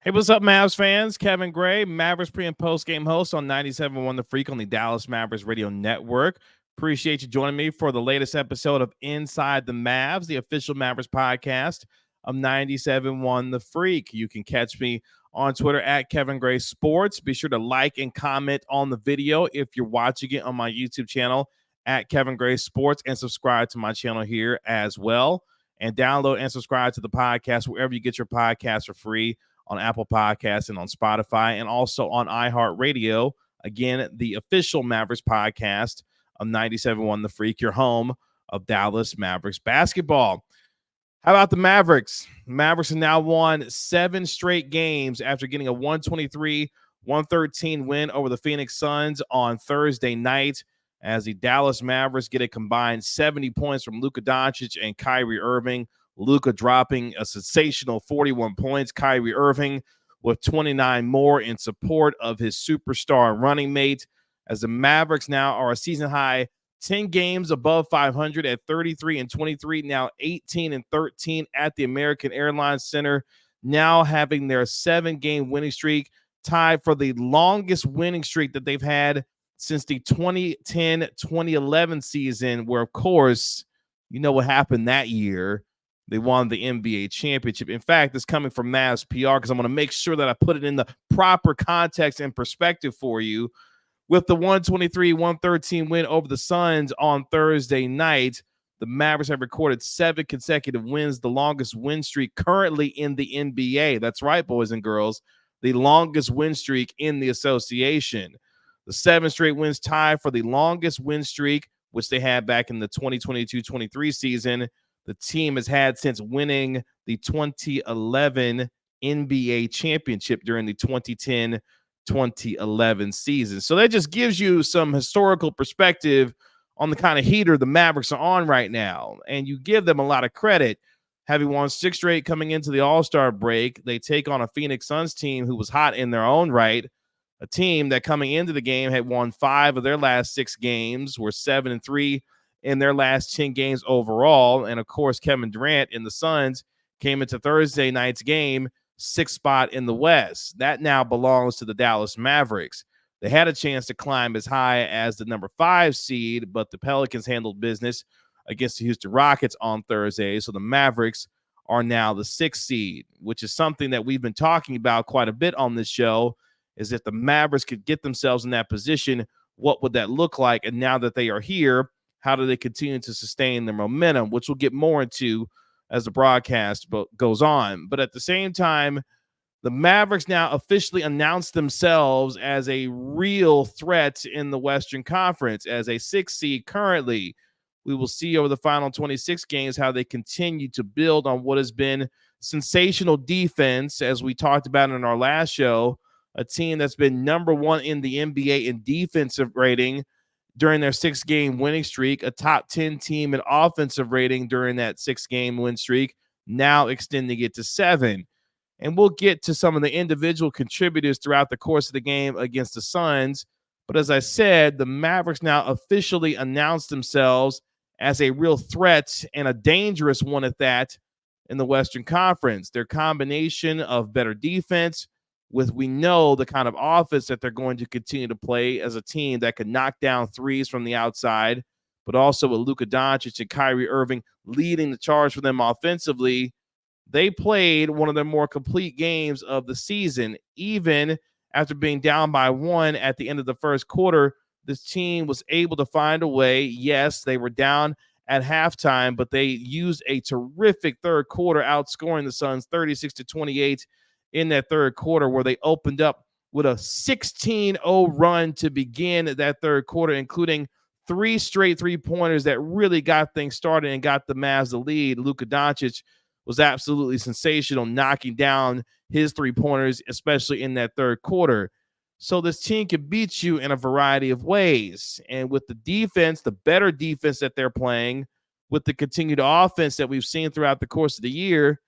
Hey, what's up, Mavs fans? Kevin Gray, Mavericks pre and post game host on 97.1 The Freak on the Dallas Mavericks Radio Network. Appreciate you joining me for the latest episode of Inside The Mavs, the official Mavericks podcast of 97.1 The Freak. You can catch me on Twitter at Kevin Gray Sports. Be sure to like and comment on the video if you're watching it on my YouTube channel at Kevin Gray Sports, and subscribe to my channel here as well. And download and subscribe to the podcast wherever you get your podcasts for free, on Apple Podcasts and on Spotify, and also on iHeartRadio. Again, the official Mavericks podcast of 97.1 The Freak, your home of Dallas Mavericks basketball. How about the Mavericks? Mavericks have now won 7 straight games after getting a 123-113 win over the Phoenix Suns on Thursday night, as the Dallas Mavericks get a combined 70 points from Luka Doncic and Kyrie Irving. Luka dropping a sensational 41 points. Kyrie Irving with 29 more in support of his superstar running mate, as the Mavericks now are a season high 10 games above 500 at 33-23, now 18-13 at the American Airlines Center, now having their 7-game winning streak tied for the longest winning streak that they've had since the 2010-2011 season, where, of course, you know what happened that year. They won the NBA championship. In fact, it's coming from Mavs PR because I'm going to make sure that I put it in the proper context and perspective for you. With the 123-113 win over the Suns on Thursday night, the Mavericks have recorded 7 consecutive wins, the longest win streak currently in the NBA. That's right, boys and girls, the longest win streak in the association. The 7 straight wins tie for the longest win streak, which they had back in the 2022-23 season, the team has had since winning the 2011 NBA championship during the 2010-2011 season. So that just gives you some historical perspective on the kind of heater the Mavericks are on right now. And you give them a lot of credit. Having won 6 straight coming into the All-Star break, they take on a Phoenix Suns team who was hot in their own right, a team that coming into the game had won 5 of their last 6 games, were 7-3 in their last 10 games overall. And, of course, Kevin Durant in the Suns came into Thursday night's game 6th spot in the West. That now belongs to the Dallas Mavericks. They had a chance to climb as high as the number 5 seed, but the Pelicans handled business against the Houston Rockets on Thursday. So the Mavericks are now the 6th seed, which is something that we've been talking about quite a bit on this show, is if the Mavericks could get themselves in that position, what would that look like? And now that they are here, how do they continue to sustain their momentum, which we'll get more into as the broadcast goes on. But at the same time, the Mavericks now officially announced themselves as a real threat in the Western Conference, as a 6th seed currently. We will see over the final 26 games how they continue to build on what has been sensational defense, as we talked about in our last show, a team that's been number 1 in the NBA in defensive rating during their 6-game winning streak, a top 10 team in offensive rating during that 6-game win streak, now extending it to 7. And we'll get to some of the individual contributors throughout the course of the game against the Suns. But as I said, the Mavericks now officially announced themselves as a real threat, and a dangerous one at that, in the Western Conference. Their combination of better defense with, we know, the kind of offense that they're going to continue to play as a team that can knock down threes from the outside, but also with Luka Doncic and Kyrie Irving leading the charge for them offensively. They played one of their more complete games of the season. Even after being down by 1 at the end of the first quarter, this team was able to find a way. Yes, they were down at halftime, but they used a terrific third quarter, outscoring the Suns 36-28 in that third quarter, where they opened up with a 16-0 run to begin that third quarter, including 3 straight three-pointers that really got things started and got the Mavs the lead. Luka Doncic was absolutely sensational, knocking down his three-pointers, especially in that third quarter. So this team can beat you in a variety of ways. And with the defense, the better defense that they're playing, with the continued offense that we've seen throughout the course of the year,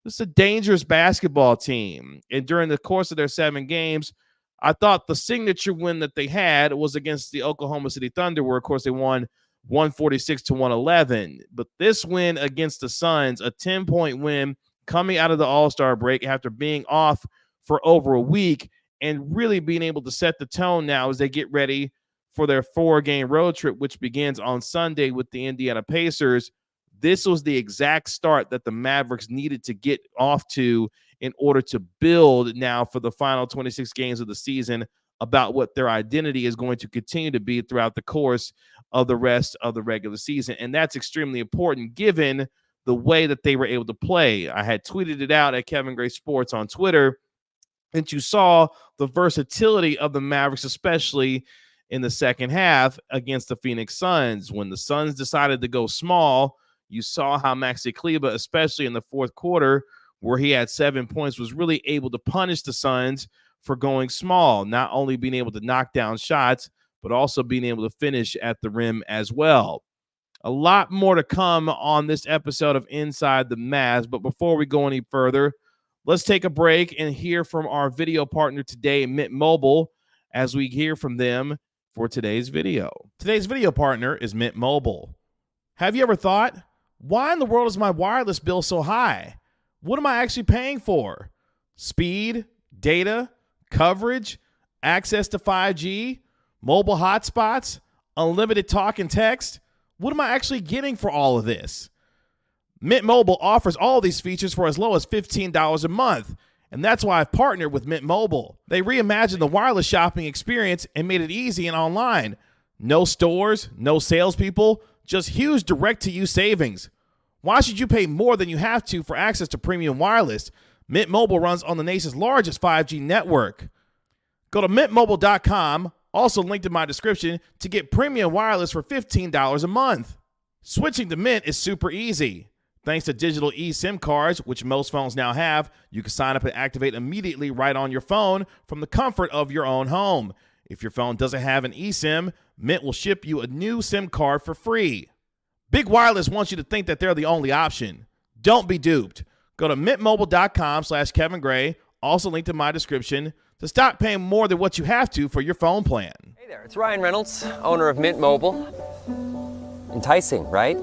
this is a dangerous basketball team. And during the course of their 7 games, I thought the signature win that they had was against the Oklahoma City Thunder, where, of course, they won 146-111. But this win against the Suns, a 10-point win coming out of the All-Star break after being off for over a week and really being able to set the tone now as they get ready for their 4-game road trip, which begins on Sunday with the Indiana Pacers. This was the exact start that the Mavericks needed to get off to in order to build now for the final 26 games of the season about what their identity is going to continue to be throughout the course of the rest of the regular season. And that's extremely important given the way that they were able to play. I had tweeted it out at Kevin Gray Sports on Twitter, and you saw the versatility of the Mavericks, especially in the second half against the Phoenix Suns. When the Suns decided to go small, you saw how Maxi Kleber, especially in the fourth quarter, where he had 7 points, was really able to punish the Suns for going small, not only being able to knock down shots, but also being able to finish at the rim as well. A lot more to come on this episode of Inside the Mavs, but before we go any further, let's take a break and hear from our video partner today, Mint Mobile, as we hear from them for today's video. Today's video partner is Mint Mobile. Have you ever thought, why in the world is my wireless bill so high? What am I actually paying for? Speed, data, coverage, access to 5G, mobile hotspots, unlimited talk and text? What am I actually getting for all of this? Mint Mobile offers all these features for as low as $15 a month, and that's why I've partnered with Mint Mobile. They reimagined the wireless shopping experience and made it easy and online. No stores, no salespeople, just huge direct-to-you savings. Why should you pay more than you have to for access to premium wireless? Mint Mobile runs on the nation's largest 5G network. Go to mintmobile.com, also linked in my description, to get premium wireless for $15 a month. Switching to Mint is super easy. Thanks to digital eSIM cards, which most phones now have, you can sign up and activate immediately right on your phone from the comfort of your own home. If your phone doesn't have an eSIM, Mint will ship you a new SIM card for free. Big Wireless wants you to think that they're the only option. Don't be duped. Go to mintmobile.com/Kevin Gray, also linked in my description, to stop paying more than what you have to for your phone plan. Hey there, it's Ryan Reynolds, owner of Mint Mobile. Enticing, right?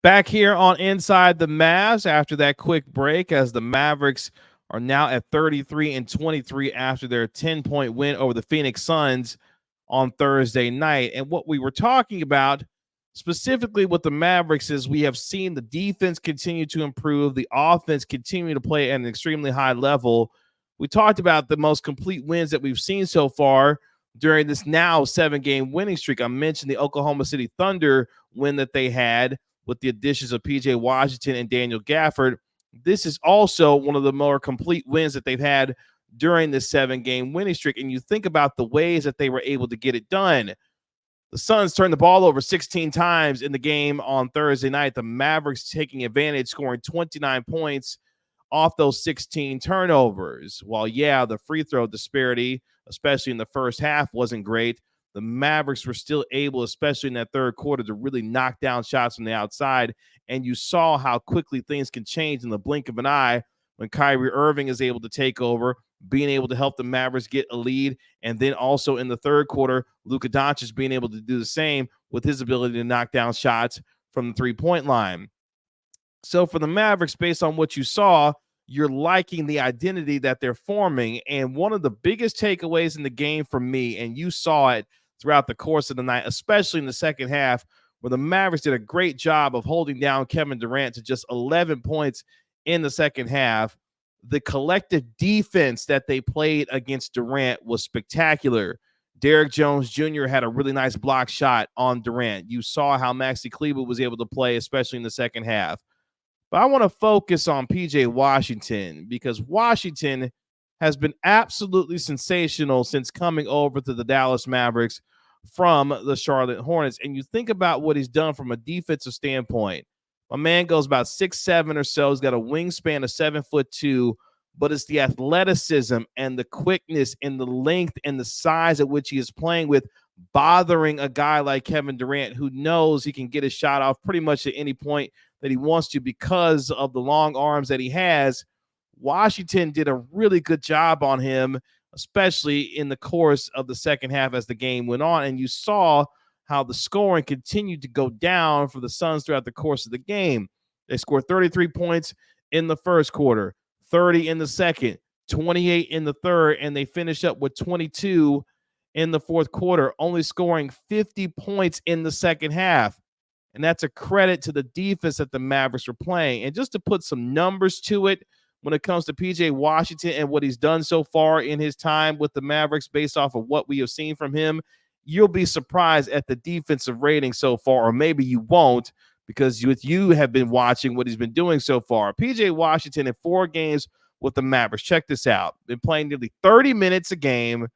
Back here on Inside the Mavs after that quick break, as the Mavericks are now at 33-23 after their 10-point win over the Phoenix Suns on Thursday night. And what we were talking about specifically with the Mavericks is we have seen the defense continue to improve, the offense continue to play at an extremely high level. We talked about the most complete wins that we've seen so far during this now 7-game winning streak. I mentioned the Oklahoma City Thunder win that they had with the additions of P.J. Washington and Daniel Gafford. This is also one of the more complete wins that they've had during this 7-game winning streak. And you think about the ways that they were able to get it done. The Suns turned the ball over 16 times in the game on Thursday night. The Mavericks taking advantage, scoring 29 points off those 16 turnovers. While, yeah, the free throw disparity, especially in the first half, wasn't great, the Mavericks were still able, especially in that third quarter, to really knock down shots from the outside. And you saw how quickly things can change in the blink of an eye when Kyrie Irving is able to take over, being able to help the Mavericks get a lead. And then also in the third quarter, Luka Doncic being able to do the same with his ability to knock down shots from the three-point line. So for the Mavericks, based on what you saw, you're liking the identity that they're forming. And one of the biggest takeaways in the game for me, and you saw it throughout the course of the night, especially in the second half, where the Mavericks did a great job of holding down Kevin Durant to just 11 points in the second half. The collective defense that they played against Durant was spectacular. Derrick Jones Jr. had a really nice block shot on Durant. You saw how Maxi Kleber was able to play, especially in the second half. But I want to focus on P.J. Washington, because Washington has been absolutely sensational since coming over to the Dallas Mavericks from the Charlotte Hornets. And you think about what he's done from a defensive standpoint. My man goes about 6'7" or so. He's got a wingspan of 7'2", but it's the athleticism and the quickness and the length and the size at which he is playing with, bothering a guy like Kevin Durant, who knows he can get his shot off pretty much at any point that he wants to because of the long arms that he has. Washington did a really good job on him, especially in the course of the second half as the game went on. And you saw how the scoring continued to go down for the Suns throughout the course of the game. They scored 33 points in the first quarter, 30 in the second, 28 in the third, and they finished up with 22 in the fourth quarter, only scoring 50 points in the second half. And that's a credit to the defense that the Mavericks were playing. And just to put some numbers to it, when it comes to PJ Washington and what he's done so far in his time with the Mavericks, based off of what we have seen from him, you'll be surprised at the defensive rating so far, or maybe you won't, because you have been watching what he's been doing so far. PJ Washington in 4 games with the Mavericks, check this out, been playing nearly 30 minutes a game,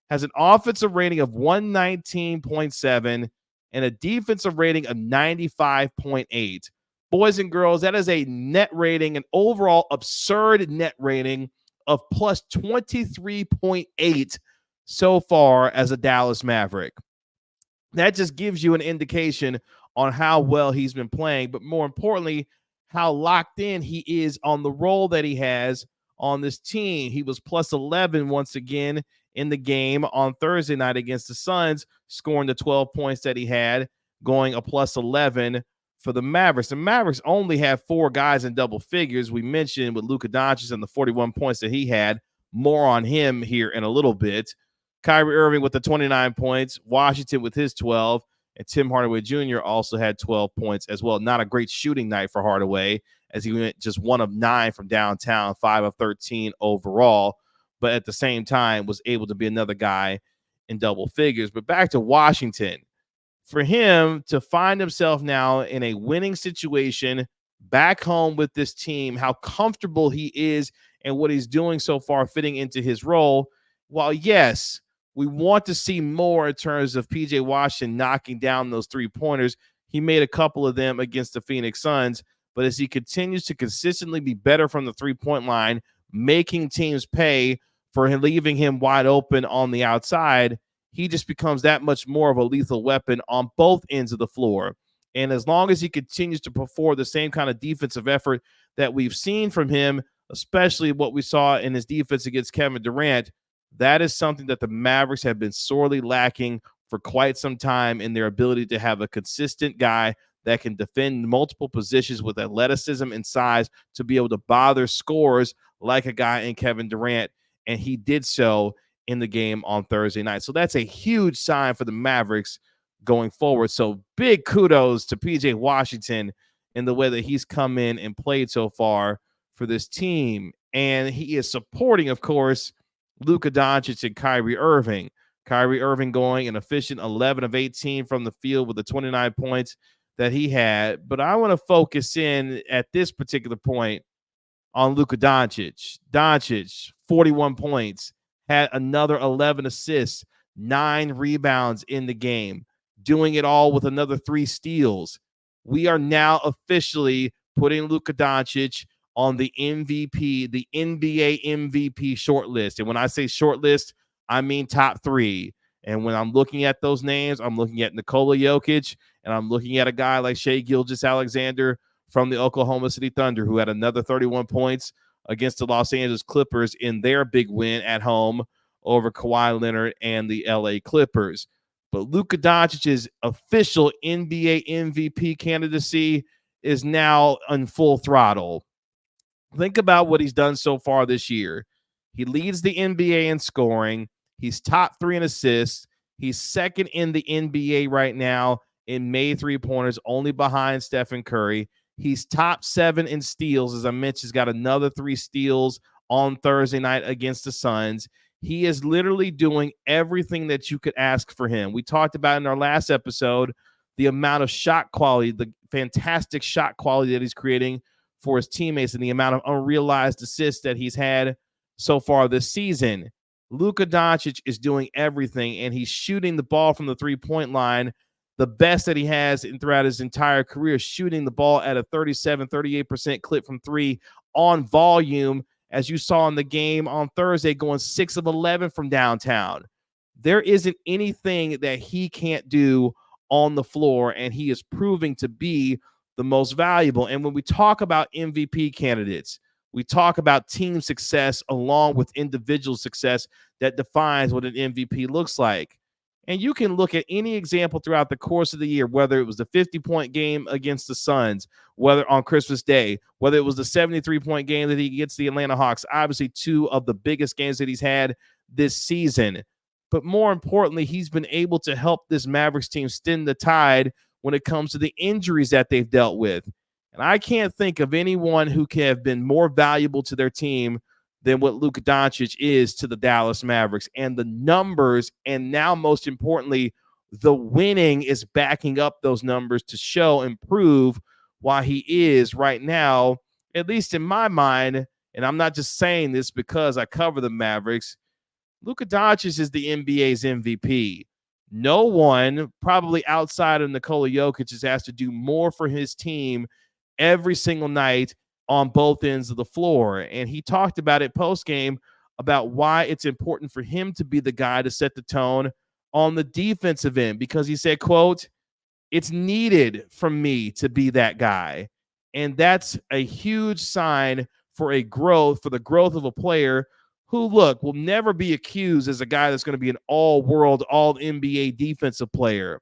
has an offensive rating of 119.7 and a defensive rating of 95.8. Boys and girls, that is a net rating, an overall absurd net rating of plus 23.8 so far as a Dallas Maverick. That just gives you an indication on how well he's been playing, but more importantly, how locked in he is on the role that he has on this team. He was plus 11 once again in the game on Thursday night against the Suns, scoring the 12 points that he had, going a plus 11 for the Mavericks. The Mavericks only have 4 guys in double figures. We mentioned with Luka Doncic and the 41 points that he had. More on him here in a little bit. Kyrie Irving with the 29 points, Washington with his 12, and Tim Hardaway Jr. also had 12 points as well. Not a great shooting night for Hardaway, as he went just 1 of 9 from downtown, 5 of 13 overall, but at the same time was able to be another guy in double figures. But back to Washington. For him to find himself now in a winning situation back home with this team, how comfortable he is and what he's doing so far fitting into his role, while yes, we want to see more in terms of PJ Washington knocking down those 3-pointers. He made a couple of them against the Phoenix Suns, but as he continues to consistently be better from the 3-point line, making teams pay for him, leaving him wide open on the outside, he just becomes that much more of a lethal weapon on both ends of the floor. And as long as he continues to perform the same kind of defensive effort that we've seen from him, especially what we saw in his defense against Kevin Durant, that is something that the Mavericks have been sorely lacking for quite some time, in their ability to have a consistent guy that can defend multiple positions with athleticism and size to be able to bother scorers like a guy in Kevin Durant. And he did so in the game on Thursday night. So that's a huge sign for the Mavericks going forward. So big kudos to PJ Washington in the way that he's come in and played so far for this team. And he is supporting, of course, Luka Doncic and Kyrie Irving. Kyrie Irving going an efficient 11 of 18 from the field with the 29 points that he had. But I want to focus in at this particular point on Luka Doncic. Doncic, 41 points, had another 11 assists, 9 rebounds in the game, doing it all with another 3 steals. We are now officially putting Luka Doncic on the MVP, the NBA MVP shortlist. And when I say shortlist, I mean top 3. And when I'm looking at those names, I'm looking at Nikola Jokic, and I'm looking at a guy like Shai Gilgeous-Alexander from the Oklahoma City Thunder, who had another 31 points against the Los Angeles Clippers in their big win at home over Kawhi Leonard and the LA Clippers. But Luka Doncic's official NBA MVP candidacy is now on full throttle. Think about what he's done so far this year. He leads the NBA in scoring. He's top 3 in assists. He's second in the NBA right now in made 3-pointers, only behind Stephen Curry. He's top 7 in steals. As I mentioned, he's got another 3 steals on Thursday night against the Suns. He is literally doing everything that you could ask for him. We talked about in our last episode the amount of shot quality, the fantastic shot quality that he's creating for his teammates, and the amount of unrealized assists that he's had so far this season. Luka Doncic is doing everything, and he's shooting the ball from the 3-point line the best that he has throughout his entire career, shooting the ball at a 38% clip from 3 on volume, as you saw in the game on Thursday, going 6 of 11 from downtown. There isn't anything that he can't do on the floor, and he is proving to be the most valuable. And when we talk about MVP candidates, we talk about team success along with individual success that defines what an MVP looks like. And you can look at any example throughout the course of the year, whether it was the 50-point game against the Suns, whether on Christmas Day, whether it was the 73-point game that he gets the Atlanta Hawks, obviously two of the biggest games that he's had this season. But more importantly, he's been able to help this Mavericks team stem the tide when it comes to the injuries that they've dealt with. And I can't think of anyone who can have been more valuable to their team than what Luka Doncic is to the Dallas Mavericks. And the numbers, and now most importantly, the winning is backing up those numbers to show and prove why he is right now, at least in my mind, and I'm not just saying this because I cover the Mavericks, Luka Doncic is the NBA's MVP. No one, probably outside of Nikola Jokic, has asked to do more for his team every single night on both ends of the floor. And he talked about it post-game about why it's important for him to be the guy to set the tone on the defensive end, because he said, quote, "It's needed from me to be that guy." And that's a huge sign for the growth of a player who, look, will never be accused as a guy that's going to be an all-world, all-NBA defensive player.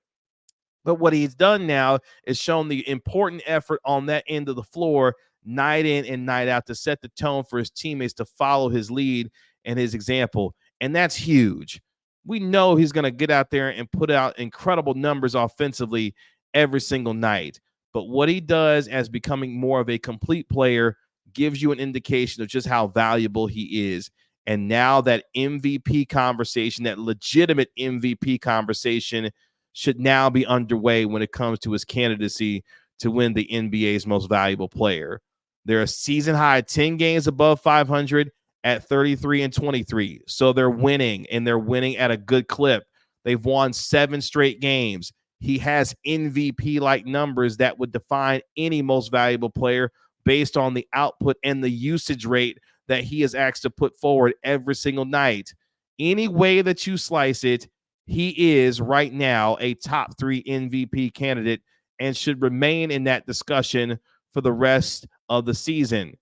But what he's done now is shown the important effort on that end of the floor night in and night out to set the tone for his teammates to follow his lead and his example. And that's huge. We know he's going to get out there and put out incredible numbers offensively every single night. But what he does as becoming more of a complete player gives you an indication of just how valuable he is. And now that MVP conversation, that legitimate MVP conversation, should now be underway when it comes to his candidacy to win the NBA's most valuable player. They're a season high 10 games above 500 at 33-23. So they're winning, and they're winning at a good clip. They've won 7 straight games. He has MVP-like numbers that would define any most valuable player based on the output and the usage rate that he is asked to put forward every single night. Any way that you slice it, he is right now a top 3 MVP candidate and should remain in that discussion for the rest of the season.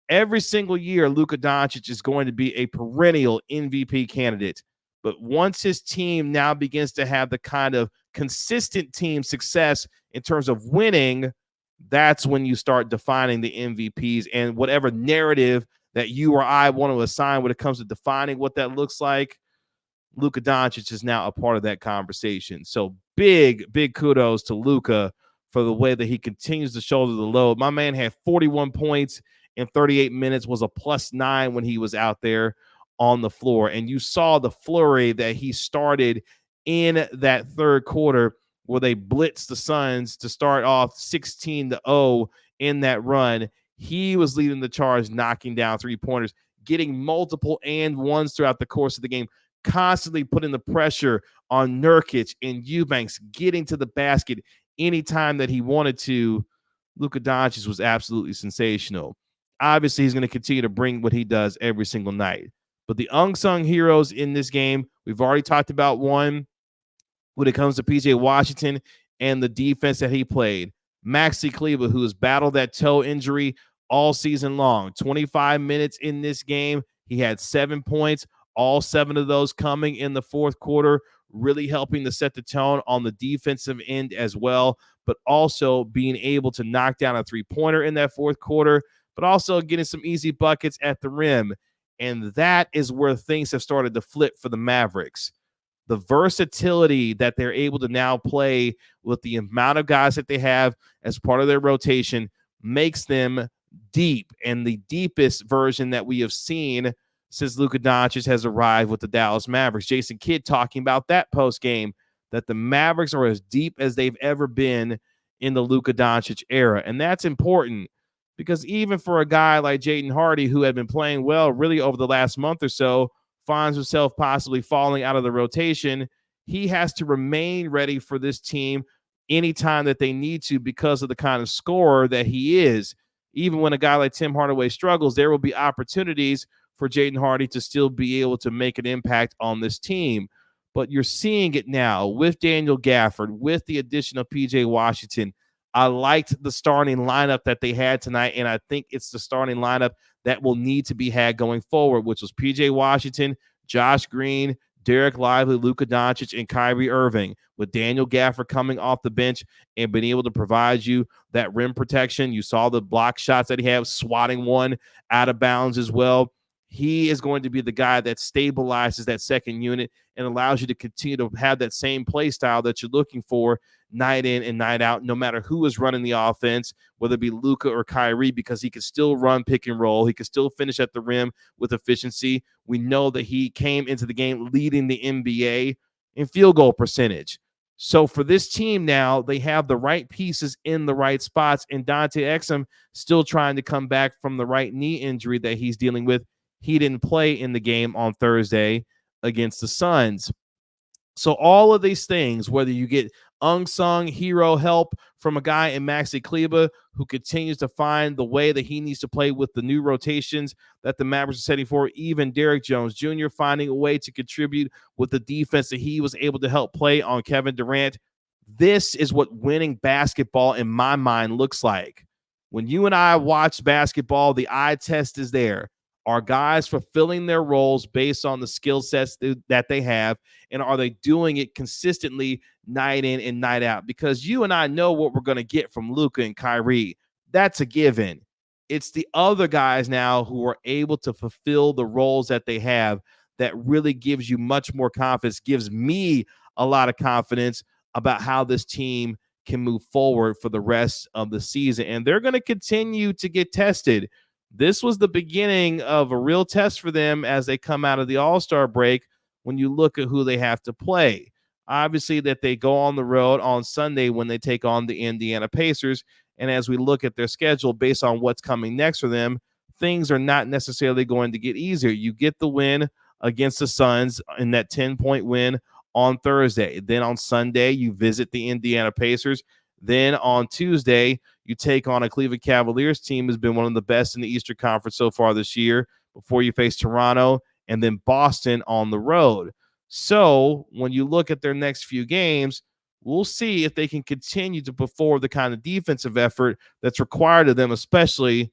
Every single year, Luka Doncic is going to be a perennial MVP candidate. But once his team now begins to have the kind of consistent team success in terms of winning, that's when you start defining the MVPs, and whatever narrative that you or I want to assign when it comes to defining what that looks like, Luka Doncic is now a part of that conversation. So big kudos to Luka for the way that he continues to shoulder the load. My man had 41 points in 38 minutes, was a +9 when he was out there on the floor. And you saw the flurry that he started in that third quarter where they blitzed the Suns to start off 16-0 in that run. He was leading the charge, knocking down 3-pointers, getting multiple and ones throughout the course of the game, constantly putting the pressure on Nurkic and Eubanks, getting to the basket anytime that he wanted to. Luka Doncic was absolutely sensational. Obviously, he's going to continue to bring what he does every single night. But the unsung heroes in this game, we've already talked about one when it comes to PJ Washington and the defense that he played. Maxi Kleber, who has battled that toe injury all season long. 25 minutes in this game. He had 7 points, all 7 of those coming in the fourth quarter, really helping to set the tone on the defensive end as well, but also being able to knock down a 3-pointer in that fourth quarter, but also getting some easy buckets at the rim. And that is where things have started to flip for the Mavericks. The versatility that they're able to now play with the amount of guys that they have as part of their rotation makes them deep, and the deepest version that we have seen since Luka Doncic has arrived with the Dallas Mavericks. Jason Kidd talking about that post-game, that the Mavericks are as deep as they've ever been in the Luka Doncic era. And that's important because even for a guy like Jaden Hardy, who had been playing well really over the last month or so, finds himself possibly falling out of the rotation, he has to remain ready for this team anytime that they need to because of the kind of scorer that he is. Even when a guy like Tim Hardaway struggles, there will be opportunities for Jaden Hardy to still be able to make an impact on this team. But you're seeing it now with Daniel Gafford, with the addition of PJ Washington. I liked the starting lineup that they had tonight, and I think it's the starting lineup that will need to be had going forward, which was PJ Washington, Josh Green, Derek Lively, Luka Doncic, and Kyrie Irving, with Daniel Gafford coming off the bench and being able to provide you that rim protection. You saw the block shots that he had, swatting one out of bounds as well. He is going to be the guy that stabilizes that second unit and allows you to continue to have that same play style that you're looking for night in and night out, no matter who is running the offense, whether it be Luka or Kyrie, because he can still run pick and roll. He can still finish at the rim with efficiency. We know that he came into the game leading the NBA in field goal percentage. So for this team now, they have the right pieces in the right spots, and Dante Exum still trying to come back from the right knee injury that he's dealing with. He didn't play in the game on Thursday against the Suns. So all of these things, whether you get unsung hero help from a guy in Maxi Kleber who continues to find the way that he needs to play with the new rotations that the Mavericks are setting for, even Derrick Jones Jr. finding a way to contribute with the defense that he was able to help play on Kevin Durant. This is what winning basketball in my mind looks like. When you and I watch basketball, the eye test is there. Are guys fulfilling their roles based on the skill sets that they have? And are they doing it consistently night in and night out? Because you and I know what we're going to get from Luka and Kyrie. That's a given. It's the other guys now who are able to fulfill the roles that they have that really gives you much more confidence, gives me a lot of confidence about how this team can move forward for the rest of the season. And they're going to continue to get tested. This was the beginning of a real test for them as they come out of the All-Star break when you look at who they have to play. Obviously, that they go on the road on Sunday when they take on the Indiana Pacers. And as we look at their schedule based on what's coming next for them, things are not necessarily going to get easier. You get the win against the Suns in that 10-point win on Thursday. Then on Sunday, you visit the Indiana Pacers. Then on Tuesday, you take on a Cleveland Cavaliers team who's been one of the best in the Eastern Conference so far this year before you face Toronto and then Boston on the road. So when you look at their next few games, we'll see if they can continue to put forward the kind of defensive effort that's required of them, especially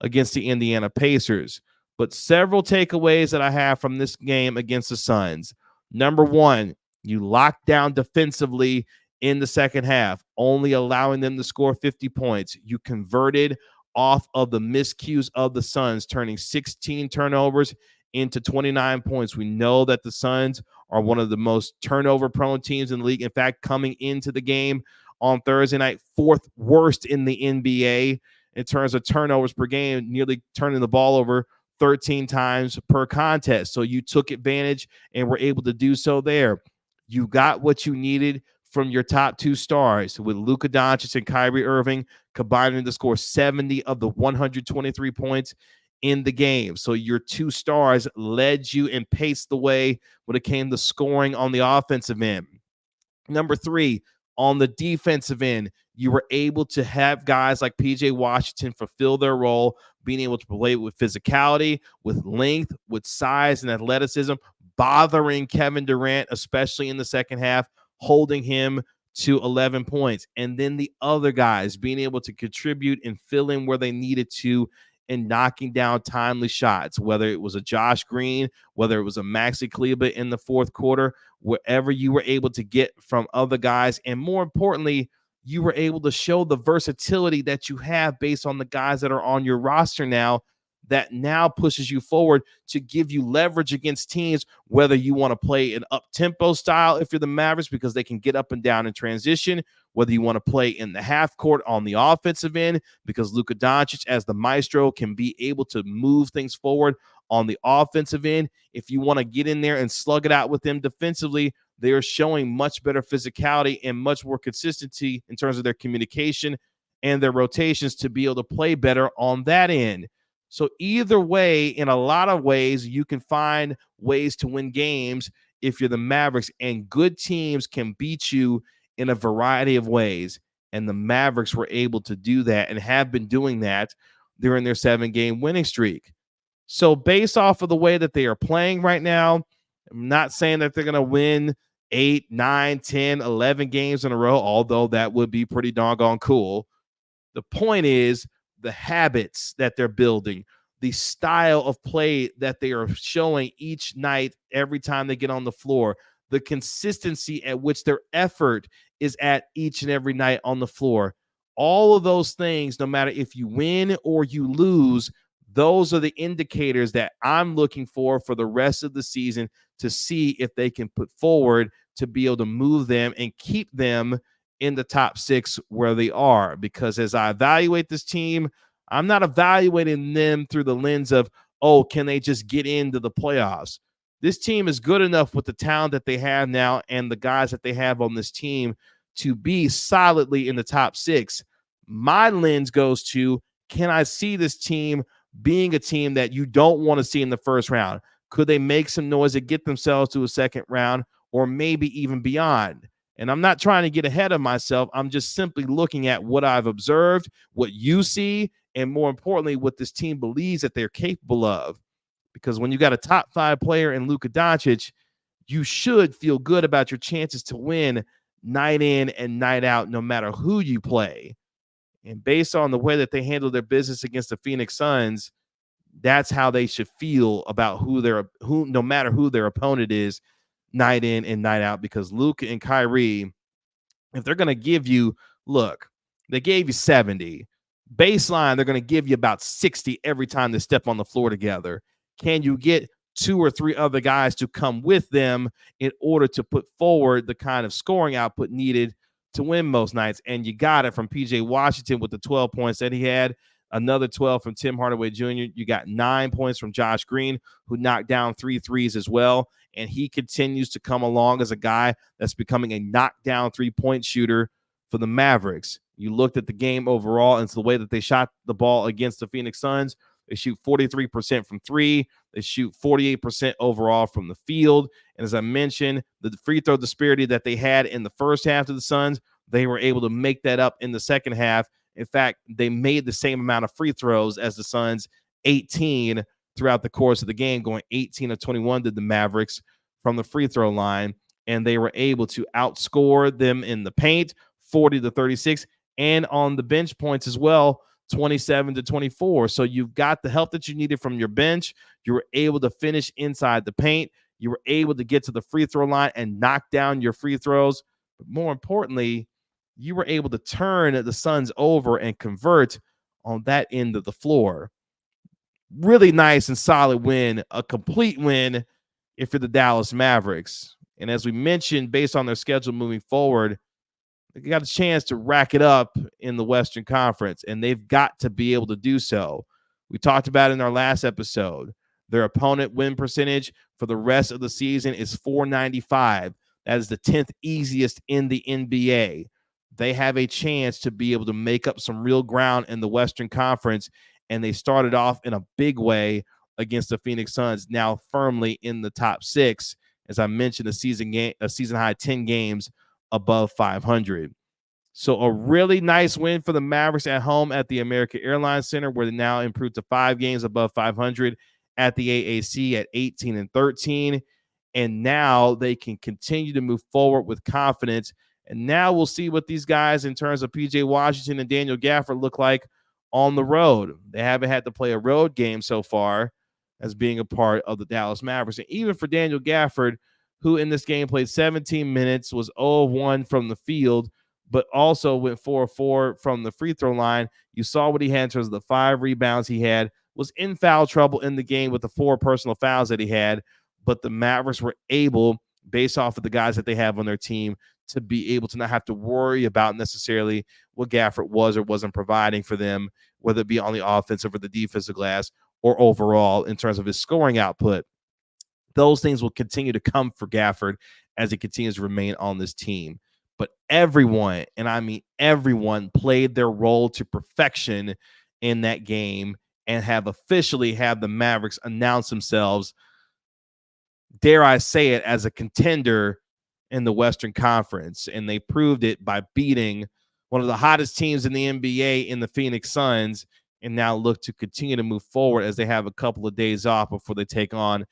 against the Indiana Pacers. But several takeaways that I have from this game against the Suns. Number one, you lock down defensively in the second half, only allowing them to score 50 points. You converted off of the miscues of the Suns, turning 16 turnovers into 29 points. We know that the Suns are one of the most turnover-prone teams in the league. In fact, coming into the game on Thursday night, fourth worst in the NBA in terms of turnovers per game, nearly turning the ball over 13 times per contest. So you took advantage and were able to do so there. You got what you needed from your top two stars, with Luka Doncic and Kyrie Irving combining to score 70 of the 123 points in the game. So your two stars led you and paced the way when it came to scoring on the offensive end. Number three, on the defensive end, you were able to have guys like PJ Washington fulfill their role, being able to play with physicality, with length, with size and athleticism, bothering Kevin Durant, especially in the second half, holding him to 11 points. And then the other guys being able to contribute and fill in where they needed to and knocking down timely shots, whether it was a Josh Green, whether it was a Maxi Kleber in the fourth quarter, wherever you were able to get from other guys. And more importantly, you were able to show the versatility that you have based on the guys that are on your roster now, that now pushes you forward to give you leverage against teams, whether you want to play an up-tempo style if you're the Mavericks because they can get up and down in transition, whether you want to play in the half court on the offensive end because Luka Doncic as the maestro can be able to move things forward on the offensive end. If you want to get in there and slug it out with them defensively, they are showing much better physicality and much more consistency in terms of their communication and their rotations to be able to play better on that end. So either way, in a lot of ways, you can find ways to win games if you're the Mavericks, and good teams can beat you in a variety of ways. And the Mavericks were able to do that and have been doing that during their 7-game winning streak. So based off of the way that they are playing right now, I'm not saying that they're going to win 8, 9, 10, 11 games in a row, although that would be pretty doggone cool. The point is, the habits that they're building, the style of play that they are showing each night, every time they get on the floor, the consistency at which their effort is at each and every night on the floor. All of those things, no matter if you win or you lose, those are the indicators that I'm looking for the rest of the season to see if they can put forward to be able to move them and keep them in the top 6 where they are. Because as I evaluate this team, I'm not evaluating them through the lens of, oh, can they just get into the playoffs? This team is good enough with the talent that they have now and the guys that they have on this team to be solidly in the top 6. My lens goes to, can I see this team being a team that you don't want to see in the first round? Could they make some noise to get themselves to a second round or maybe even beyond? And I'm not trying to get ahead of myself. I'm just simply looking at what I've observed, what you see, and more importantly, what this team believes that they're capable of. Because when you got a top 5 player in Luka Doncic, you should feel good about your chances to win night in and night out, no matter who you play. And based on the way that they handle their business against the Phoenix Suns, that's how they should feel about no matter who their opponent is, night in and night out. Because Luka and Kyrie, if they're going to give you, look, they gave you 70. Baseline, they're going to give you about 60 every time they step on the floor together. Can you get 2 or 3 other guys to come with them in order to put forward the kind of scoring output needed to win most nights? And you got it from PJ Washington with the 12 points that he had, another 12 from Tim Hardaway Jr. You got 9 points from Josh Green, who knocked down 3 threes as well. And he continues to come along as a guy that's becoming a knockdown 3-point shooter for the Mavericks. You looked at the game overall and the way that they shot the ball against the Phoenix Suns. They shoot 43% from 3. They shoot 48% overall from the field. And as I mentioned, the free throw disparity that they had in the first half of the Suns, they were able to make that up in the second half. In fact, they made the same amount of free throws as the Suns, 18 throughout the course of the game, going 18 of 21 did the Mavericks from the free throw line. And they were able to outscore them in the paint, 40-36, and on the bench points as well, 27-24. So you've got the help that you needed from your bench. You were able to finish inside the paint. You were able to get to the free throw line and knock down your free throws. But more importantly, you were able to turn the Suns over and convert on that end of the floor. Really nice and solid win, a complete win if you're the Dallas Mavericks. And as we mentioned, based on their schedule moving forward, they got a chance to rack it up in the Western Conference, and they've got to be able to do so. We talked about it in our last episode. Their opponent win percentage for the rest of the season is .495. That is the 10th easiest in the NBA. They have a chance to be able to make up some real ground in the Western Conference, and they started off in a big way against the Phoenix Suns, now firmly in the top 6. As I mentioned, a season high 10 games above 500. So a really nice win for the Mavericks at home at the American Airlines Center, where they now improved to 5 games above 500 at the AAC at 18-13. And now they can continue to move forward with confidence. And now we'll see what these guys in terms of PJ Washington and Daniel Gafford look like on the road. They haven't had to play a road game so far as being a part of the Dallas Mavericks. And even for Daniel Gafford, who in this game played 17 minutes, was 0-1 from the field, but also went 4-4 from the free throw line. You saw what he had in terms of the 5 rebounds he had, was in foul trouble in the game with the 4 personal fouls that he had, but the Mavericks were able, based off of the guys that they have on their team, to be able to not have to worry about necessarily what Gafford was or wasn't providing for them, whether it be on the offensive or the defensive glass or overall in terms of his scoring output. Those things will continue to come for Gafford as he continues to remain on this team. But everyone, and I mean everyone, played their role to perfection in that game and have officially had the Mavericks announce themselves, dare I say it, as a contender in the Western Conference. And they proved it by beating one of the hottest teams in the NBA in the Phoenix Suns, and now look to continue to move forward as they have a couple of days off before they take on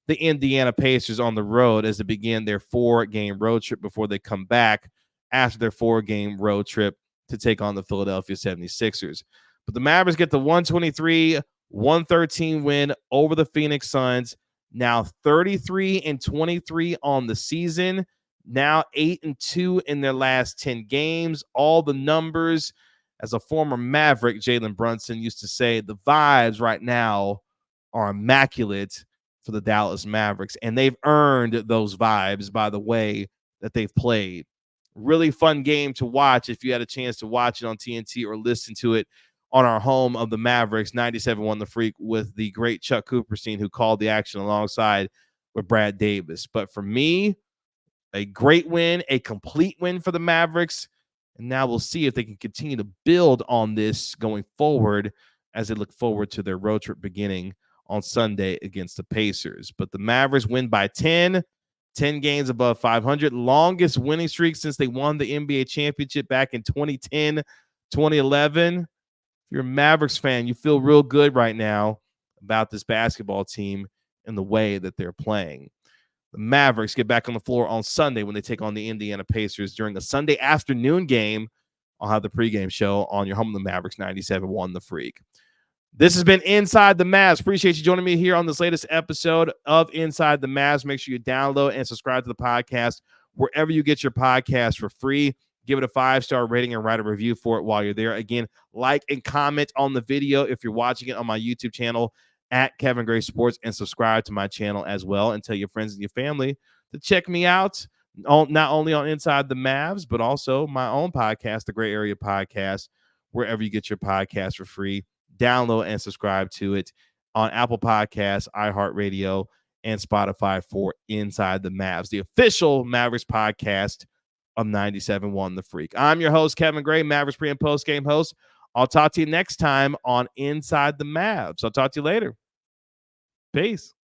the Indiana Pacers on the road as they begin their 4-game road trip before they come back after their 4-game road trip to take on the Philadelphia 76ers. But the Mavericks get the 123 113 win over the Phoenix Suns. Now 33-23 on the season. Now 8-2 in their last 10 games. All the numbers, as a former Maverick, Jalen Brunson used to say, the vibes right now are immaculate for the Dallas Mavericks, and they've earned those vibes by the way that they've played. Really fun game to watch if you had a chance to watch it on TNT or listen to it on our home of the Mavericks. 97-1 The Freak with the great Chuck Cooperstein, who called the action alongside with Brad Davis. But for me, a great win, a complete win for the Mavericks. And now we'll see if they can continue to build on this going forward as they look forward to their road trip beginning on Sunday against the Pacers. But the Mavericks win by 10 games above 500. Longest winning streak since they won the NBA championship back in 2010, 2011. If you're a Mavericks fan, you feel real good right now about this basketball team and the way that they're playing. The Mavericks get back on the floor on Sunday when they take on the Indiana Pacers during a Sunday afternoon game. I'll have the pregame show on your home of the Mavericks, 97-1 The Freak. This has been Inside the Mavs. Appreciate you joining me here on this latest episode of Inside the Mavs. Make sure you download and subscribe to the podcast wherever you get your podcast for free. Give it a 5-star rating and write a review for it while you're there. Again, like and comment on the video if you're watching it on my YouTube channel at Kevin Gray Sports, and subscribe to my channel as well, and tell your friends and your family to check me out, not only on Inside the Mavs, but also my own podcast, the Gray Area Podcast, wherever you get your podcast for free. Download and subscribe to it on Apple Podcasts, iHeartRadio, and Spotify for Inside the Mavs, the official Mavericks podcast of 97.1 The Freak. I'm your host, Kevin Gray, Mavericks pre- and post-game host. I'll talk to you next time on Inside the Mavs. I'll talk to you later. Peace.